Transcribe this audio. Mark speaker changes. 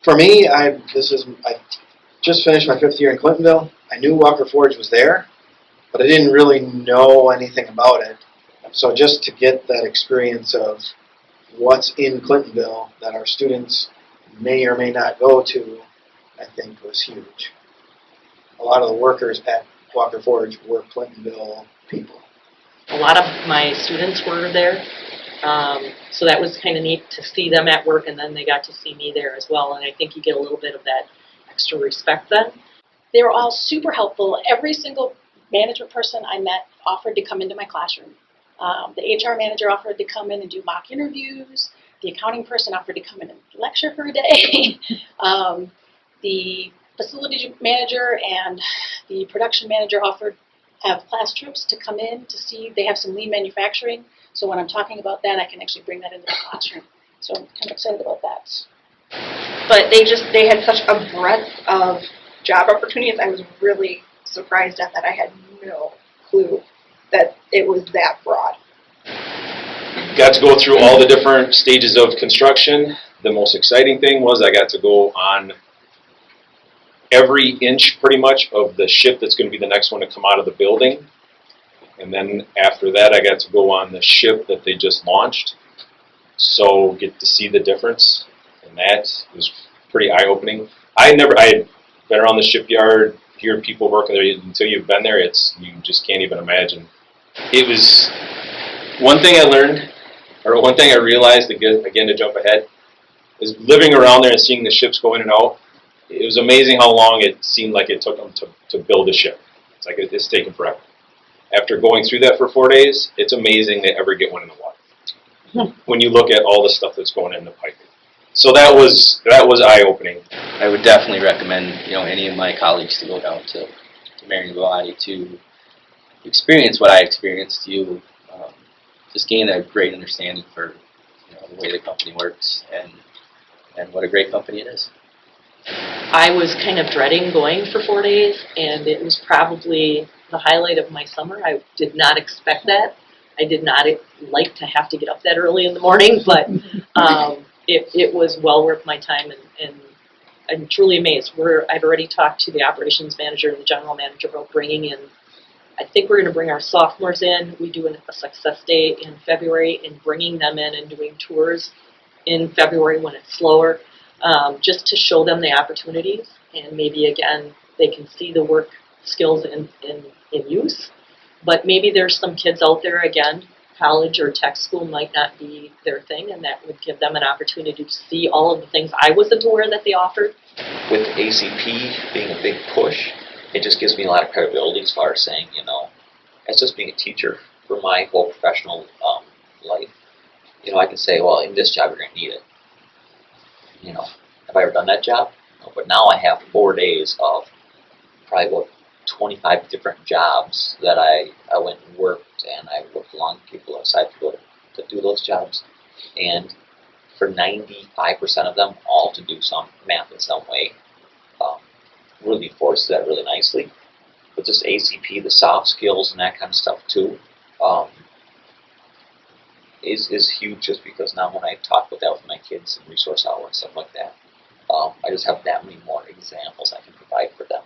Speaker 1: For me, I just finished my 5th year in Clintonville. I knew Walker Forge was there, but I didn't really know anything about it. So just to get that experience of what's in Clintonville that our students may or may not go to, I think was huge. A lot of the workers at Walker Forge were Clintonville people.
Speaker 2: A lot of my students were there, so that was kind of neat to see them at work, and then they got to see me there as well, and I think you get a little bit of that extra respect then.
Speaker 3: They were all super helpful. Every single management person I met offered to come into my classroom. The HR manager offered to come in and do mock interviews. The accounting person offered to come in and lecture for a day. The facility manager and the production manager offered have class trips to come in to see. They have some lean manufacturing, so when I'm talking about that, I can actually bring that into the classroom. So I'm kind of excited about that.
Speaker 4: But they had such a breadth of job opportunities. I was really surprised at that. I had no clue that it was that broad.
Speaker 5: Got to go through all the different stages of construction. The most exciting thing was I got to go on every inch pretty much of the ship that's going to be the next one to come out of the building. And then after that I got to go on the ship that they just launched. So get to see the difference, and that was pretty eye-opening. I had been around the shipyard, hearing people working there. Until you've been there, you just can't even imagine. It was one thing I learned, or one thing I realized, again to jump ahead, is living around there and seeing the ships go in and out. It was amazing how long it seemed like it took them to build a ship. It's like it's taken forever. After going through that for 4 days, it's amazing they ever get one in the water. When you look at all the stuff that's going in the piping. So that was eye-opening.
Speaker 6: I would definitely recommend any of my colleagues to go down to Marion to experience what I experienced. You just gain a great understanding for the way the company works and what a great company it is.
Speaker 2: I was kind of dreading going for 4 days, and it was probably the highlight of my summer. I did not expect that. I did not like to have to get up that early in the morning, but it was well worth my time, and I'm truly amazed. I've already talked to the operations manager and the general manager about bringing in, I think we're going to bring our sophomores in. We do a success day in February, and bringing them in and doing tours in February when it's slower, just to show them the opportunities, and maybe again they can see the work skills in use. But maybe there's some kids out there, again, college or tech school might not be their thing, and that would give them an opportunity to see all of the things I wasn't aware that they offered.
Speaker 7: With ACP being a big push, it just gives me a lot of credibility as far as saying, as just being a teacher for my whole professional life, I can say, well, in this job you're going to need it. Have I ever done that job? No, but now I have 4 days of probably about 25 different jobs that I went and worked, and I worked along people outside to go to do those jobs, and for 95% of them, all to do some math in some way. Really forces that really nicely. But just ACP, the soft skills and that kind of stuff too, is huge, just because now when I talk about that with my kids and resource hour and stuff like that, I just have that many more examples I can provide for them.